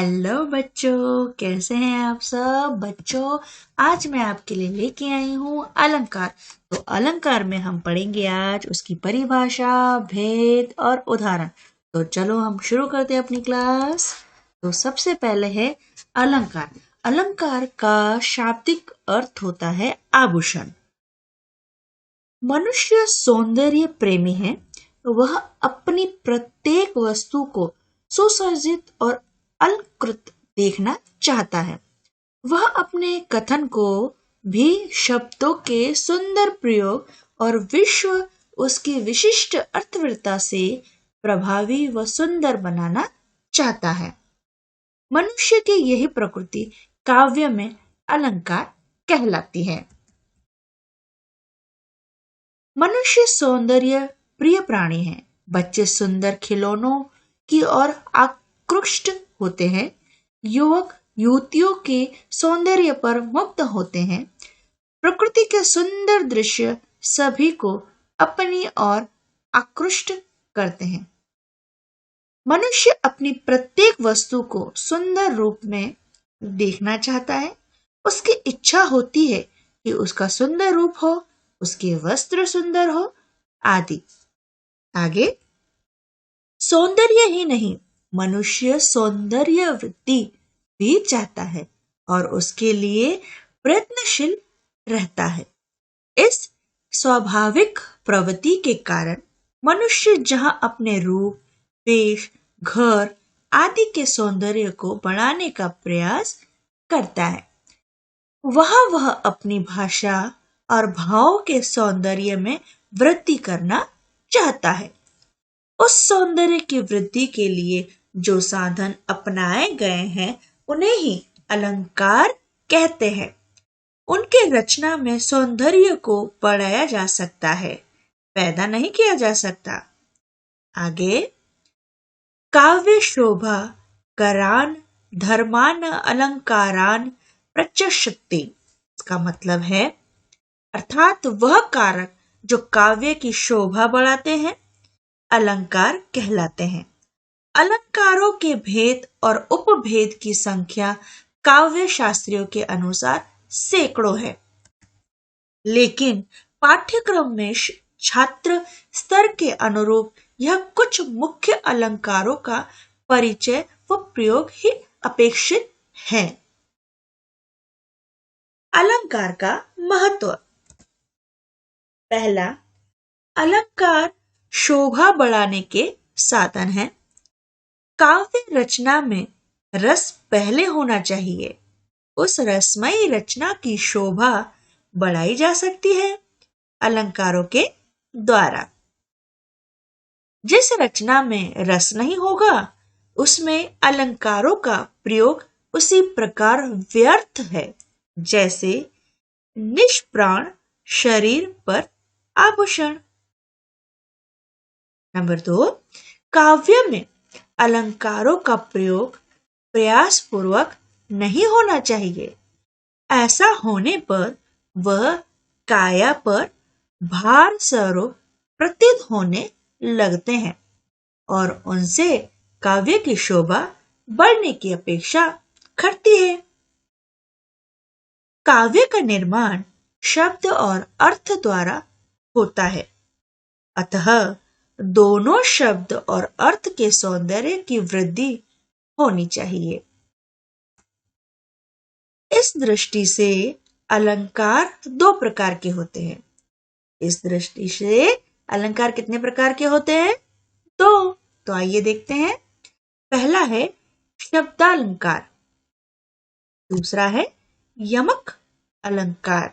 Hello बच्चों, कैसे हैं आप सब बच्चों। आज मैं आपके लिए लेके आई हूँ अलंकार। तो अलंकार में हम पढ़ेंगे आज उसकी परिभाषा, भेद और उदाहरण। तो चलो हम शुरू करते हैं अपनी क्लास। तो सबसे पहले है अलंकार। अलंकार का शाब्दिक अर्थ होता है आभूषण। मनुष्य सौंदर्य प्रेमी है। वह अपनी प्रत्येक वस्तु को सुसज्जित और अलंकृत देखना चाहता है। वह अपने कथन को भी शब्दों के सुंदर प्रयोग और विश्व उसकी विशिष्ट अर्थवृत्ता से प्रभावी व सुंदर बनाना चाहता है। मनुष्य की यही प्रकृति काव्य में अलंकार कहलाती है। मनुष्य सौंदर्य प्रिय प्राणी है। बच्चे सुंदर खिलौनों की ओर आकृष्ट होते हैं। युवक युवतियों के सौंदर्य पर मुग्ध होते हैं। प्रकृति के सुंदर दृश्य सभी को अपनी ओर आकृष्ट करते हैं। मनुष्य अपनी प्रत्येक वस्तु को सुंदर रूप में देखना चाहता है। उसकी इच्छा होती है कि उसका सुंदर रूप हो, उसके वस्त्र सुंदर हो आदि। आगे, सौंदर्य ही नहीं, मनुष्य सौंदर्य वृद्धि भी चाहता है और उसके लिए प्रयत्नशील रहता है। इस स्वाभाविक प्रवृत्ति के कारण मनुष्य जहां अपने रूप, वेश, घर आदि के सौंदर्य को बढ़ाने का प्रयास करता है, वह अपनी भाषा और भाव के सौंदर्य में वृद्धि करना चाहता है। उस सौंदर्य की वृद्धि के लिए जो साधन अपनाए गए हैं उन्हें ही अलंकार कहते हैं। उनके रचना में सौंदर्य को बढ़ाया जा सकता है, पैदा नहीं किया जा सकता। आगे, काव्य शोभा करान धर्मान अलंकारान प्रचक्षते। इसका मतलब है अर्थात वह कारक जो काव्य की शोभा बढ़ाते हैं अलंकार कहलाते हैं। अलंकारों के भेद और उपभेद की संख्या काव्य शास्त्रियों के अनुसार सैकड़ों है। लेकिन पाठ्यक्रम में छात्र स्तर के अनुरूप यह कुछ मुख्य अलंकारों का परिचय व प्रयोग ही अपेक्षित है। अलंकार का महत्व। पहला, अलंकार शोभा बढ़ाने के साधन है। काव्य रचना में रस पहले होना चाहिए। उस रसमयी रचना की शोभा बढ़ाई जा सकती है अलंकारों के द्वारा। जिस रचना में रस नहीं होगा उसमें अलंकारों का प्रयोग उसी प्रकार व्यर्थ है जैसे निष्प्राण शरीर पर आभूषण। नंबर 2, काव्य में अलंकारों का प्रयोग प्रयास पूर्वक नहीं होना चाहिए। ऐसा होने पर वह काया पर भार स्वरूप प्रतीत होने लगते हैं और उनसे काव्य की शोभा बढ़ने की अपेक्षा करती है। काव्य का निर्माण शब्द और अर्थ द्वारा होता है, अतः दोनों शब्द और अर्थ के सौंदर्य की वृद्धि होनी चाहिए। इस दृष्टि से अलंकार दो प्रकार के होते हैं। इस दृष्टि से अलंकार कितने प्रकार के होते हैं? दो। तो आइए देखते हैं। पहला है शब्दालंकार, दूसरा है यमक अलंकार।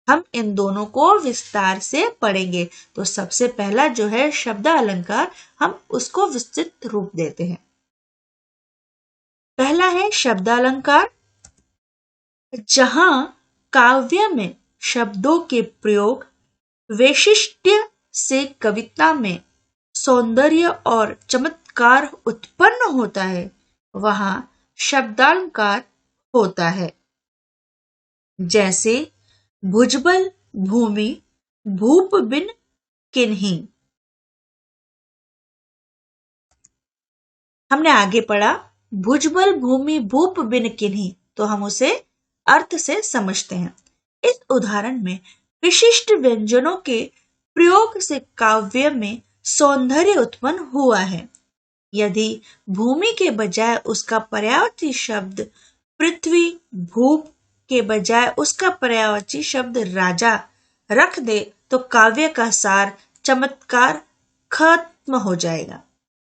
हम इन दोनों को विस्तार से पढ़ेंगे। तो सबसे पहला जो है शब्द अलंकार, हम उसको विस्तृत रूप देते हैं। पहला है शब्द अलंकार, जहां काव्य में शब्दों के प्रयोग वैशिष्ट्य से कविता में सौंदर्य और चमत्कार उत्पन्न होता है, वहां शब्दालंकार होता है। जैसे भुजबल भूमि भूप बिन किन्हीं। हमने आगे पढ़ा भुजबल भूमि भूप बिन किन्हीं, तो हम उसे अर्थ से समझते हैं। इस उदाहरण में विशिष्ट व्यंजनों के प्रयोग से काव्य में सौंदर्य उत्पन्न हुआ है। यदि भूमि के बजाय उसका पर्यायवाची शब्द पृथ्वी, भूप के बजाय उसका पर्यायवाची शब्द राजा रख दे तो काव्य का सार, चमत्कार खत्म हो जाएगा।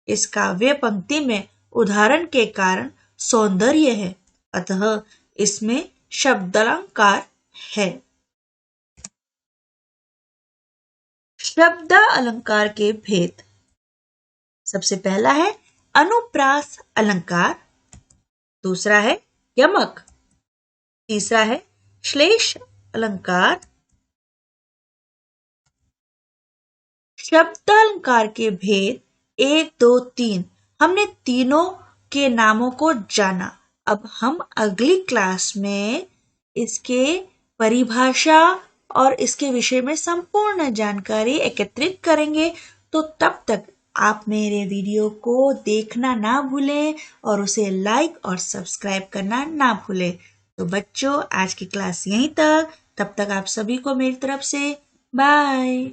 इस काव्य पंक्ति में उदाहरण के कारण सौंदर्य है, अतः इसमें शब्दालंकार है। शब्द अलंकार के भेद। सबसे पहला है अनुप्रास अलंकार, दूसरा है यमक, तीसरा है श्लेष अलंकार। शब्दालंकार के भेद 1, 2, 3 हमने तीनों के नामों को जाना। अब हम अगली क्लास में इसके परिभाषा और इसके विषय में संपूर्ण जानकारी एकत्रित करेंगे। तो तब तक आप मेरे वीडियो को देखना ना भूलें और उसे लाइक और सब्सक्राइब करना ना भूलें। तो बच्चों, आज की क्लास यहीं तक। तब तक आप सभी को मेरी तरफ से बाय।